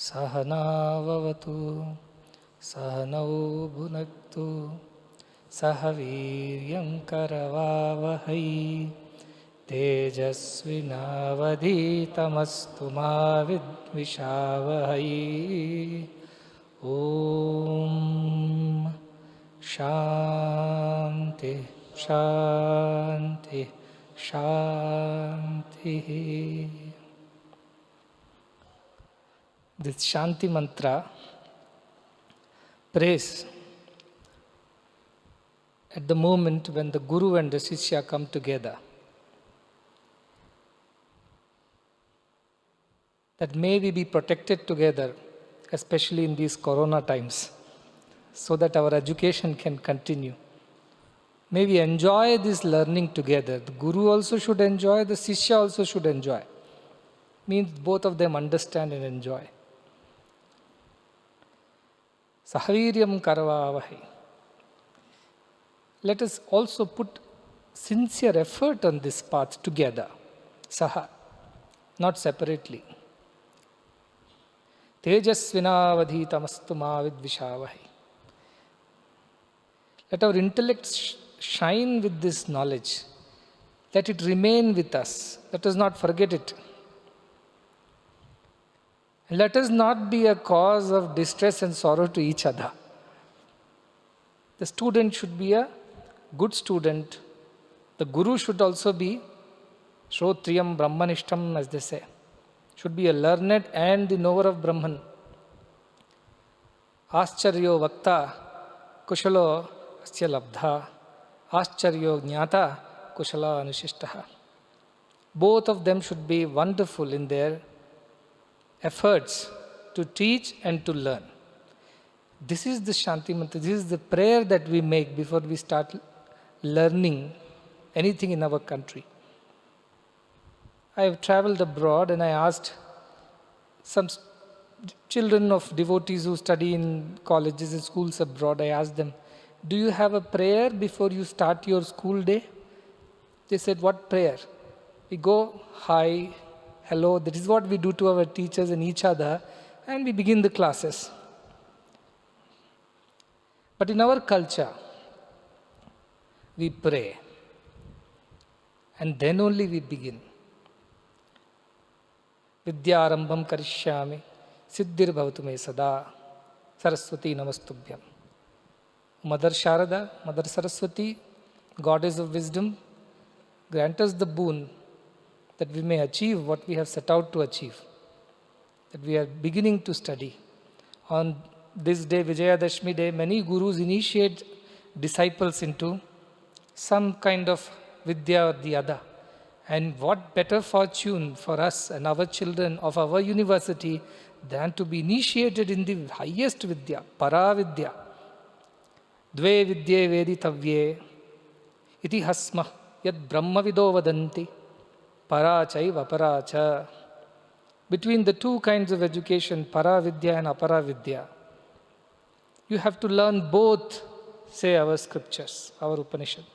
सहनाववतु सहनौ भुनक्तु सह वीर्यं करवावहै तेजस्विनावधीतमस्तु मा विद्विषावहै। ॐ शान्ति शान्ति शान्तिः। This Shanti mantra prays at the moment when the Guru and the Shishya come together. That may we be protected together, especially in these corona times, so that our education can continue. May we enjoy this learning together. The Guru also should enjoy, the Shishya also should enjoy. Means both of them understand and enjoy. Sahaviryam karavavahi. Let us also put sincere effort on this path together. Saha, not separately. Tejasvinavadhitamastu ma vidvishavahi. Let our intellect shine with this knowledge. Let it remain with us. Let us not forget it. Let us not be a cause of distress and sorrow to each other. The student should be a good student. The Guru should also be Shrotriyam Brahmanishtam, as they say. Should be a learned and the knower of Brahman. Ascharyo Vakta Kushalo Asya Labdha. Ascharyo Jnata Kushala Anushishtaha. Both of them should be wonderful in their efforts to teach and to learn. This is the Shanti Mantra. This is the prayer that we make before we start learning anything in our country. I have traveled abroad and I asked some children of devotees who study in colleges and schools abroad, I asked them, do you have a prayer before you start your school day? They said, what prayer? We go, hi, hello, that is what we do to our teachers and each other, and we begin the classes. But in our culture, we pray, and then only we begin. Vidyarambham karishyami, siddhir bhavatu me sada, Saraswati namastubhyam. Mother Sharada, Mother Saraswati, Goddess of wisdom, grant us the boon that we may achieve what we have set out to achieve, that we are beginning to study. On this day, Vijayadashmi day, many gurus initiate disciples into some kind of vidya or the other. And what better fortune for us and our children of our university than to be initiated in the highest vidya, Paravidya. Dve vidye veditavye iti hasma yad brahmavido vadanti parachaiva paracha. Between the two kinds of education, Paravidya and Aparavidya, you have to learn both, say our scriptures, our Upanishad.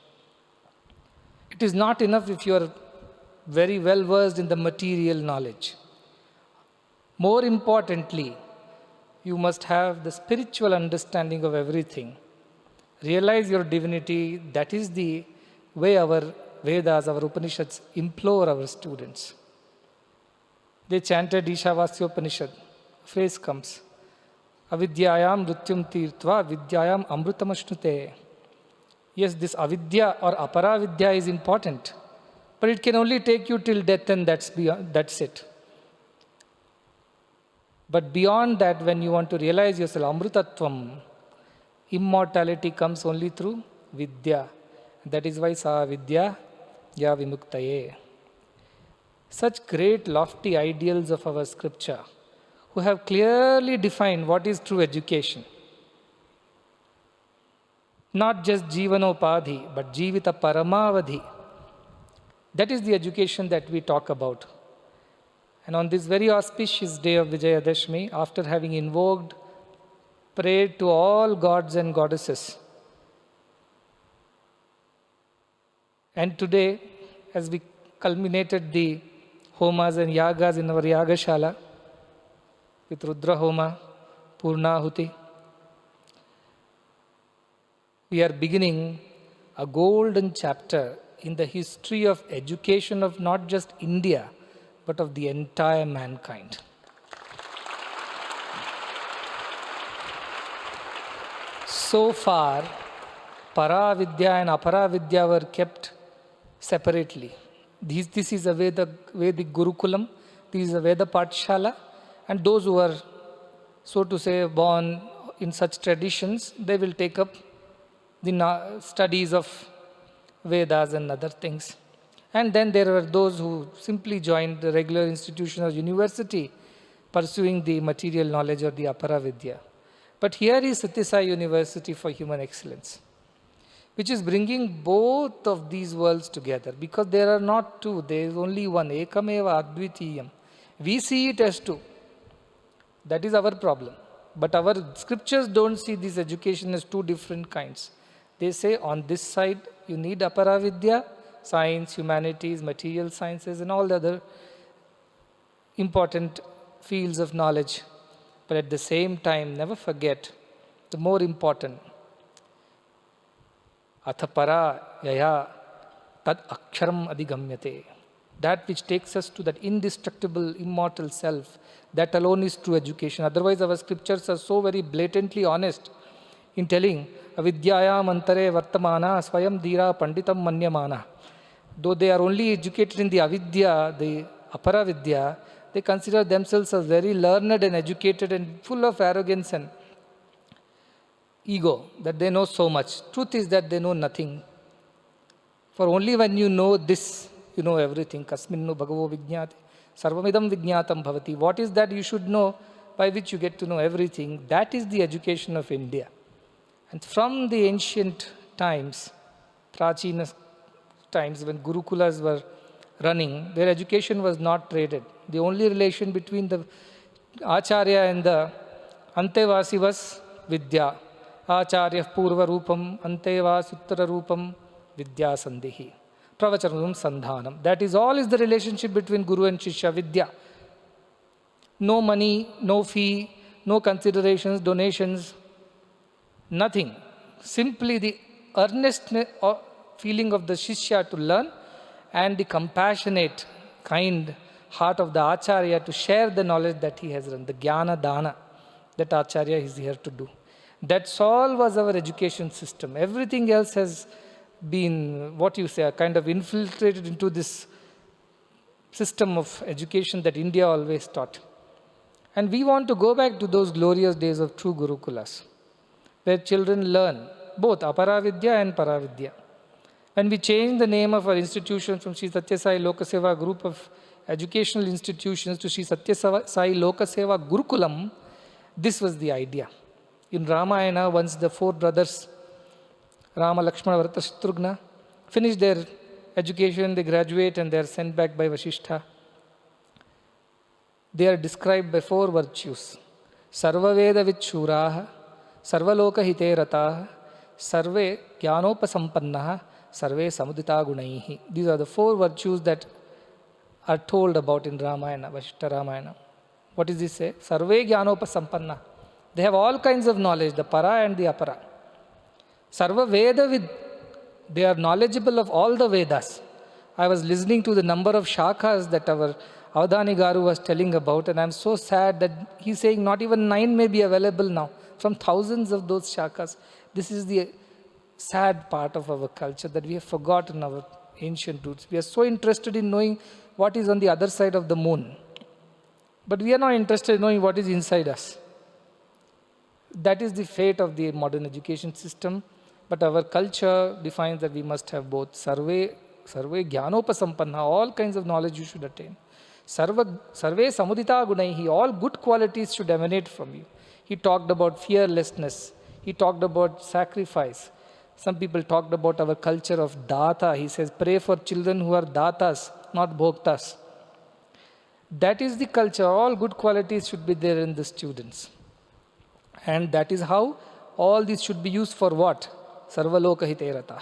It is not enough if you are very well versed in the material knowledge. More importantly, you must have the spiritual understanding of everything. Realize your divinity. That is the way our Vedas, our Upanishads implore our students. They chanted Ishavasya Upanishad. Phrase comes, Avidyayam Mrityum Tirtva Vidyayam Amrutamashnute. Yes, this avidya or aparavidya is important, but it can only take you till death and that's it. But beyond that, when you want to realize yourself, amrutatvam, immortality comes only through vidya. That is why sa vidya ya vimuktaye. Such great lofty ideals of our scripture who have clearly defined what is true education. Not just Jivanopadhi, but Jivita Paramavadhi. That is the education that we talk about. And on this very auspicious day of Vijayadashmi, after having invoked, prayed to all gods and goddesses, and today, as we culminated the homas and yagas in our Yagashala, with Rudra Homa, Purnahuti. We are beginning a golden chapter in the history of education of not just India, but of the entire mankind. So far, Paravidya and Aparavidya were kept separately. This is a Vedic Gurukulam, this is a Veda Pathshala, and those who are, so to say, born in such traditions, they will take up the studies of Vedas and other things. And then there were those who simply joined the regular institution or university, pursuing the material knowledge or the Aparavidya. But here is Sathya Sai University for Human Excellence, which is bringing both of these worlds together, because there are not two, there is only one, Ekameva Advitiyam. We see it as two. That is our problem. But our scriptures don't see this education as two different kinds. They say on this side, you need Aparavidya, science, humanities, material sciences, and all the other important fields of knowledge. But at the same time, never forget the more important, Athapara yaya tad aksharam adigamyate. That which takes us to that indestructible, immortal self, that alone is true education. Otherwise, our scriptures are so very blatantly honest in telling, avidyayam antare vartamana swayam dhira panditam manyamana. Though they are only educated in the avidya, the aparavidya, they consider themselves as very learned and educated and full of arrogance and ego, that they know so much. Truth is that they know nothing. For only when you know this, you know everything. Kasminnu bhagavo vijñāti, sarvamidam vijñātam bhavati. What is that you should know by which you get to know everything? That is the education of India. And from the ancient times, Prachina times, when Gurukulas were running, their education was not traded. The only relation between the Acharya and the Antevasi was Vidya. Acharya Purva Rupam, Antevas Uttara Rupam, Vidya Sandhihi. Pravachanam Sandhanam. That is all is the relationship between Guru and Shishya, Vidya. No money, no fee, no considerations, donations, nothing. Simply the earnest feeling of the Shishya to learn and the compassionate, kind heart of the Acharya to share the knowledge that he has learned, the Jnana Dana that Acharya is here to do. That's all was our education system. Everything else has been, what you say, kind of infiltrated into this system of education that India always taught. And we want to go back to those glorious days of true Gurukulas, where children learn both Aparavidya and Paravidya. When we changed the name of our institution from Sri Sathya Sai Lokaseva group of educational institutions to Sri Sathya Sai Lokaseva Gurukulam, this was the idea. In Ramayana, once the four brothers, Rama, Lakshmana, Bharata, Shatrugna, finish their education, they graduate and they are sent back by Vasishtha. They are described by four virtues. Sarva Veda Vichuraha, Sarva Loka Hite Rataha, Sarve Jnanopasampannaha, Sarve Samudita Gunaihi. These are the four virtues that are told about in Ramayana, Vasishtha Ramayana. What does this say? Sarve Jnanopasampanna. They have all kinds of knowledge, the para and the apara. Sarva Veda they are knowledgeable of all the Vedas. I was listening to the number of shakhas that our Avadhani Garu was telling about, and I'm so sad that he's saying not even 9 may be available now from thousands of those shakhas. This is the sad part of our culture, that we have forgotten our ancient roots. We are so interested in knowing what is on the other side of the moon, but we are not interested in knowing what is inside us. That is the fate of the modern education system. But our culture defines that we must have both. Sarve Jnanopasampanna, all kinds of knowledge you should attain. Sarve Samudita Gunaihi, all good qualities should emanate from you. He talked about fearlessness. He talked about sacrifice. Some people talked about our culture of data. He says, pray for children who are datas, not bhoktas. That is the culture. All good qualities should be there in the students. And that is how all these should be used for what? Sarvaloka hiterata.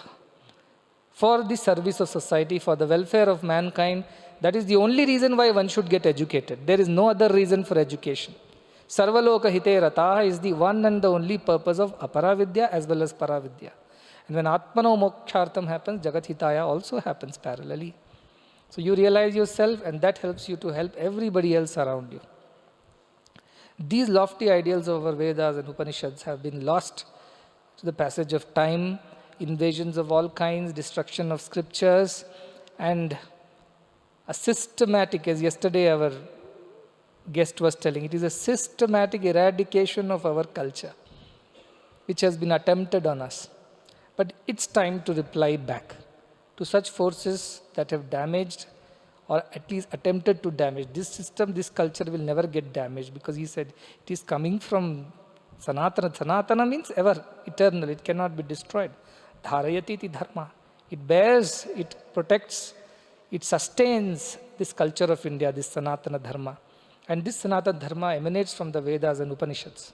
For the service of society, for the welfare of mankind. That is the only reason why one should get educated. There is no other reason for education. Sarvaloka hite rataha is the one and the only purpose of aparavidya as well as paravidya. And when Atmano mokshartam happens, Jagat hitaya also happens parallelly. So you realize yourself, and that helps you to help everybody else around you. These lofty ideals of our Vedas and Upanishads have been lost to the passage of time, invasions of all kinds, destruction of scriptures, and a systematic, as yesterday our guest was telling, it is a systematic eradication of our culture, which has been attempted on us. But it's time to reply back to such forces that have damaged or at least attempted to damage. This system, this culture will never get damaged, because he said it is coming from Sanatana. Sanatana means ever, eternal. It cannot be destroyed. Dharayati iti dharma. It bears, it protects, it sustains this culture of India, this Sanatana dharma. And this Sanatana dharma emanates from the Vedas and Upanishads.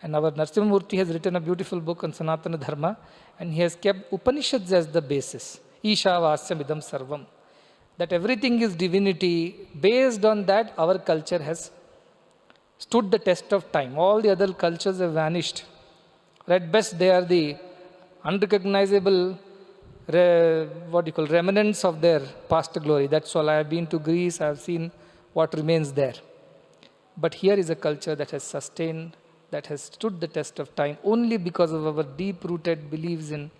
And our Narasimhamurti has written a beautiful book on Sanatana dharma, and he has kept Upanishads as the basis. Isha vasyam idam sarvam. That everything is divinity. Based on that, our culture has stood the test of time. All the other cultures have vanished. At best, they are the unrecognizable remnants of their past glory. That's all. I have been to Greece. I have seen what remains there. But here is a culture that has sustained, that has stood the test of time only because of our deep-rooted beliefs in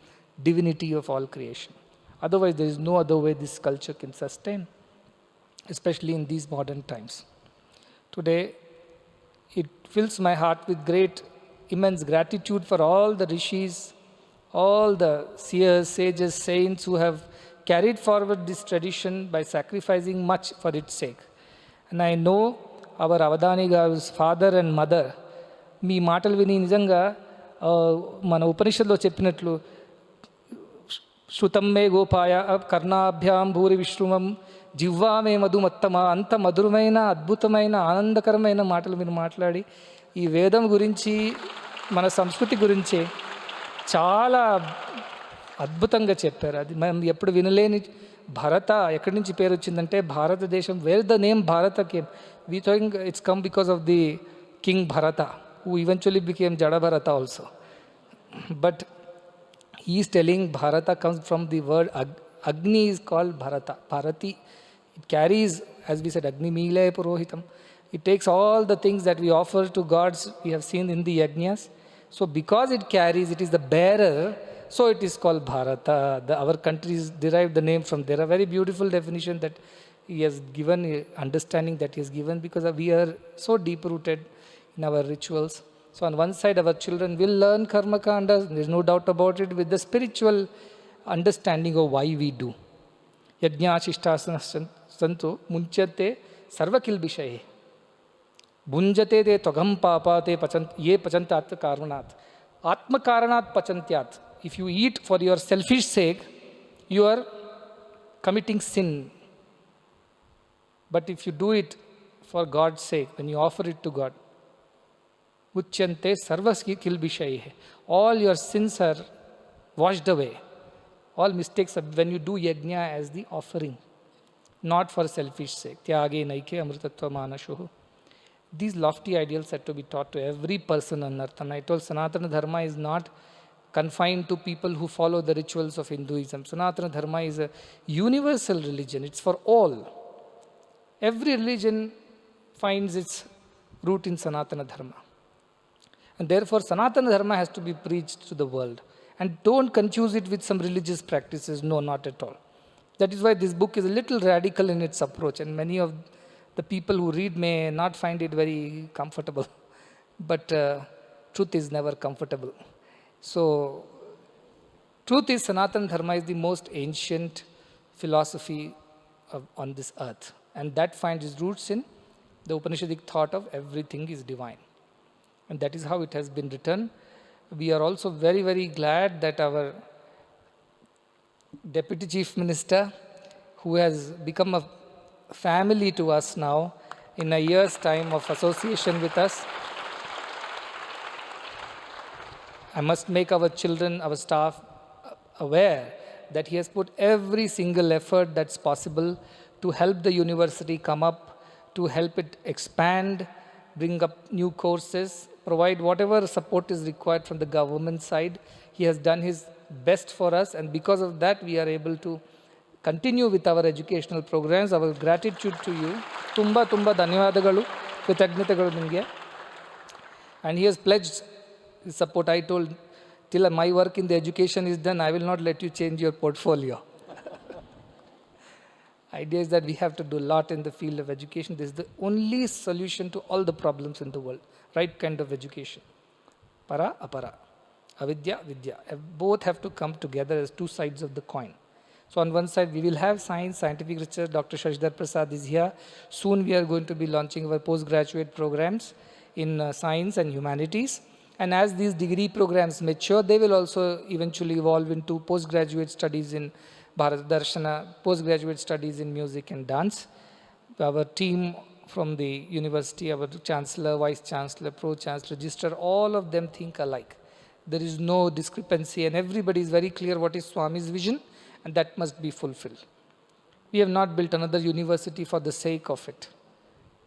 divinity of all creation. Otherwise, there is no other way this culture can sustain, especially in these modern times. Today, it fills my heart with immense gratitude for all the rishis, all the seers, sages, saints who have carried forward this tradition by sacrificing much for its sake. And I know our Avadani Garu's father and mother, మీ మాటలు విని నిజంగా మన ఉపనిషత్తులో చెప్పినట్లు శృతం మే గోపాయ కర్ణాభ్యాం భూరి విశ్రుమం జిహ్వా మే మధుమత్తమ, అంత మధురమైన అద్భుతమైన ఆనందకరమైన మాటలు మీరు మాట్లాడి ఈ వేదం గురించి మన సంస్కృతి గురించి చాలా అద్భుతంగా చెప్పారు. అది మనం ఎప్పుడు వినలేని భరత ఎక్కడి నుంచి పేరు వచ్చిందంటే Bharatadesam. Where the name Bharata came? We think it's come because of the king Bharata, who eventually became Jada Bharata also. But he is telling Bharata comes from the word Agni is called Bharata. Bharati, it carries, as we said, Agni Mile Purohitam. It takes all the things that we offer to gods, we have seen in the Yajnas. So because it carries, it is the bearer, so it is called Bharata. Our countries derive the name from there. A very beautiful definition that he has given, understanding that he has given, because we are so deep-rooted in our rituals. So on one side, our children will learn karma kanda, there is no doubt about it, with the spiritual understanding of why we do. Yajna shishtasana santu munchate sarva kilbishaye bhunjate te tvagam papate ye pachantat karanat atma karanat pachantyat. If you eat for your selfish sake, you are committing sin. But if you do it for God's sake, when you offer it to God, Uchyante sarvas kilbishaye, all your sins are washed away. All mistakes are when you do yajna as the offering, not for selfish sake. Tyage naike amrutatva manashuhu. These lofty ideals are to be taught to every person on earth. And I told Sanatana Dharma is not confined to people who follow the rituals of Hinduism. Sanatana Dharma is a universal religion. It's for all. Every religion finds its root in Sanatana Dharma. And therefore, Sanatana Dharma has to be preached to the world. And don't confuse it with some religious practices. No, not at all. That is why this book is a little radical in its approach. And many of the people who read may not find it very comfortable. But truth is never comfortable. So, truth is Sanatana Dharma is the most ancient philosophy on this earth. And that finds its roots in the Upanishadic thought of everything is divine. And that is how it has been written. We are also very, very glad that our Deputy Chief Minister, who has become a family to us now in a year's time of association with us, I must make our children, our staff aware that he has put every single effort that's possible to help the university come up, to help it expand, bring up new courses, provide whatever support is required from the government side. He has done his best for us, and because of that, we are able to continue with our educational programs. Our gratitude to you. Tumba ಧನ್ಯವಾದಗಳು, ಕೃತಜ್ಞತೆಗಳು ನಿಮಗೆ. And he has pledged his support. I told, till my work in the education is done, I will not let you change your portfolio. Idea is that we have to do a lot in the field of education. This is the only solution to all the problems in the world. Right kind of education. Para, apara. Avidya, vidya. Both have to come together as two sides of the coin. So on one side, we will have science, scientific research. Dr. Shashidhar Prasad is here. Soon we are going to be launching our postgraduate programs in science and humanities. And as these degree programs mature, they will also eventually evolve into postgraduate studies in Bharat Darshana, postgraduate studies in music and dance. Our team from the university, our chancellor, vice chancellor, pro-chancellor, registrar, all of them think alike. There is no discrepancy, and everybody is very clear what is Swami's vision, and that must be fulfilled. We have not built another university for the sake of it.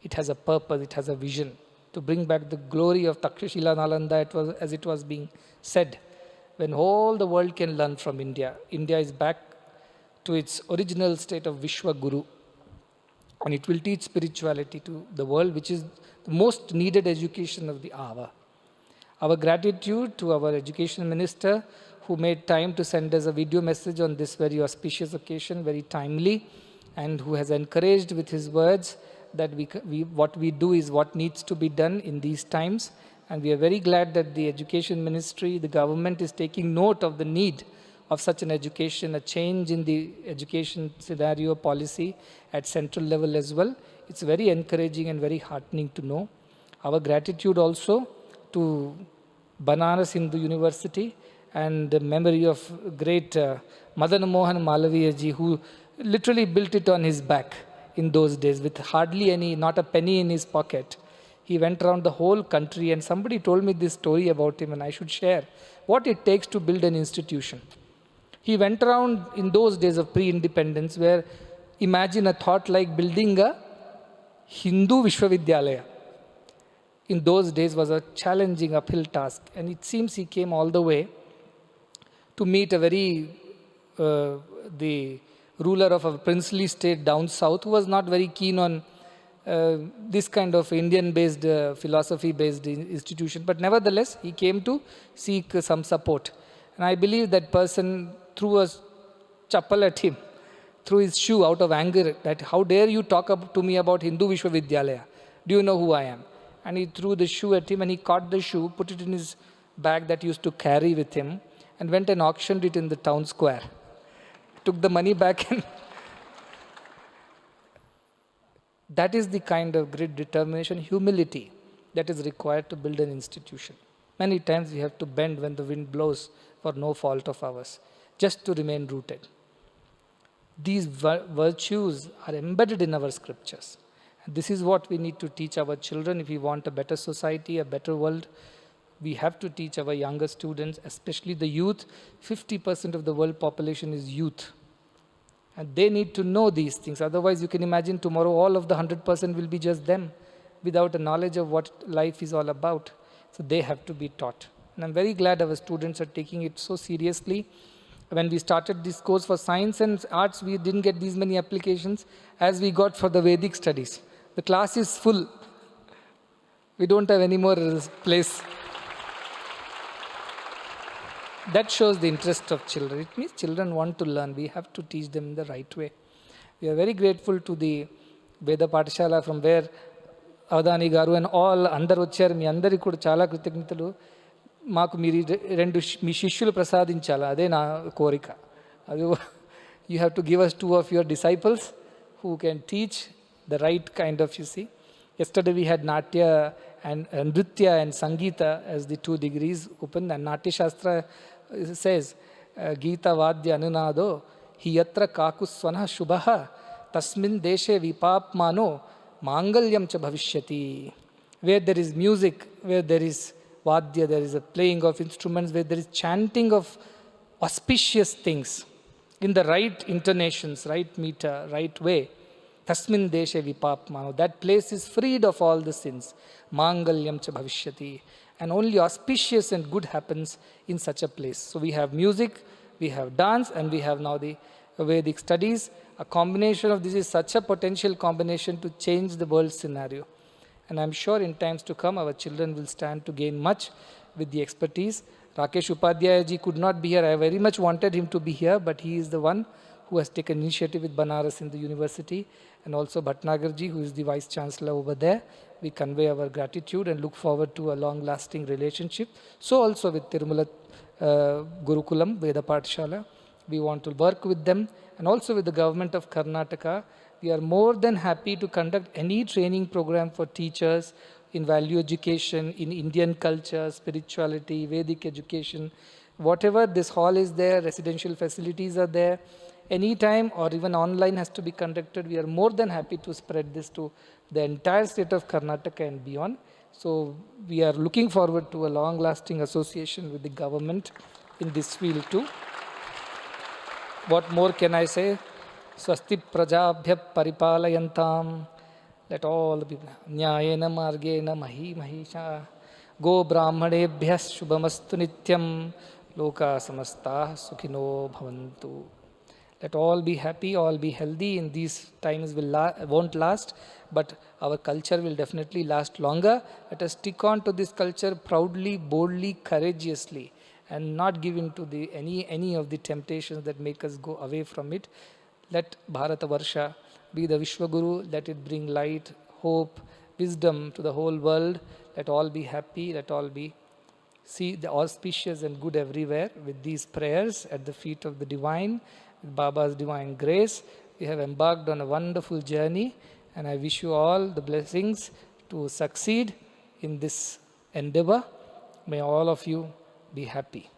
It has a purpose, it has a vision to bring back the glory of Takshashila Nalanda, as it was being said. When all the world can learn from India, India is back to its original state of Vishwa Guru. And it will teach spirituality to the world, which is the most needed education of the hour. Our gratitude to our education minister, who made time to send us a video message on this very auspicious occasion, very timely, and who has encouraged with his words that what we do is what needs to be done in these times. And we are very glad that the education ministry, the government is taking note of the need of such an education, a change in the education scenario policy at central level as well. It's very encouraging and very heartening to know. Our gratitude also to Banaras Hindu University and the memory of great Madan Mohan Malaviya ji, who literally built it on his back in those days with hardly any, not a penny in his pocket. He went around the whole country, and somebody told me this story about him, and I should share what it takes to build an institution. He went around in those days of pre-independence, where imagine a thought like building a Hindu Vishwavidyalaya. In those days was a challenging uphill task, and it seems he came all the way to meet the ruler of a princely state down south, who was not very keen on this kind of Indian-based, philosophy-based institution. But nevertheless, he came to seek some support. And I believe that person threw a chappal at him, threw his shoe out of anger, that how dare you talk to me about Hindu Vishwavidyalaya? Do you know who I am? And he threw the shoe at him, and he caught the shoe, put it in his bag that he used to carry with him, and went and auctioned it in the town square. Took the money back, and that is the kind of great determination, humility that is required to build an institution. Many times we have to bend when the wind blows for no fault of ours, just to remain rooted. These virtues are embedded in our scriptures. And this is what we need to teach our children if we want a better society, a better world. We have to teach our younger students, especially the youth. 50% of the world population is youth. And they need to know these things. Otherwise, you can imagine tomorrow all of the 100% will be just them, without a knowledge of what life is all about. So they have to be taught. And I'm very glad our students are taking it so seriously. When we started this course for science and arts, we didn't get these many applications as we got for the Vedic studies. The class is full. We don't have any more place. That shows the interest of children. It means children want to learn. We have to teach them in the right way. We are very grateful to the Veda Pathshala, from where Avadani Garu and all అందరు వచ్చారు. మీ అందరికీ కూడా చాలా కృతజ్ఞతలు. మాకు మీరు మీ శిష్యులు ప్రసాదించాలి, అదే నా కోరిక. అది you have to give us 2 of your disciples who can teach the right kind of, you see. Yesterday we had Natya and Nritya and Sangeeta as the 2 degrees open, and Natya Shastra says, Geeta Vadya Anunado hi yatra kakusvana shubha tasmin deshe vipapmano mangalyam cha bhavishyati. Where there is music, where there is vadya, there is a playing of instruments, where there is chanting of auspicious things in the right intonations, right meter, right way, Tasmin deshe vipapmano. That place is freed of all the sins. Mangalyam cha bhavishyati. And only auspicious and good happens in such a place. So we have music, we have dance, and we have now the Vedic studies. A combination of this is such a potential combination to change the world scenario. And I'm sure in times to come, our children will stand to gain much with the expertise. Rakesh Upadhyaya ji could not be here. I very much wanted him to be here, but he is the one who has taken initiative with Banaras in the university, and also Bhatnagar ji, who is the Vice Chancellor over there. We convey our gratitude and look forward to a long-lasting relationship. So also with Tirumala Gurukulam, Veda Pathshala, we want to work with them, and also with the government of Karnataka. We are more than happy to conduct any training program for teachers in value education, in Indian culture, spirituality, Vedic education. Whatever, this hall is there, residential facilities are there. Anytime or even online has to be conducted, we are more than happy to spread this to the entire state of Karnataka and beyond. So we are looking forward to a long-lasting association with the government in this field too. What more can I say? Swasti prajabhya paripalayantam. Let all be nyayena margena mahi mahisha. Go brahmanebhyah shubhamastu nityam. Loka samastah sukhino bhavantu. Let all be happy, all be healthy. In these times won't last, but our culture will definitely last longer. Let us stick on to this culture proudly, boldly, courageously, and not give in to any of the temptations that make us go away from it. Let Bharata Varsha be the Vishwaguru. Let it bring light, hope, wisdom to the whole world. Let all be happy. Let all be see the auspicious and good everywhere. With these prayers at the feet of the divine, with Baba's divine grace, we have embarked on a wonderful journey, and I wish you all the blessings to succeed in this endeavor. May all of you be happy.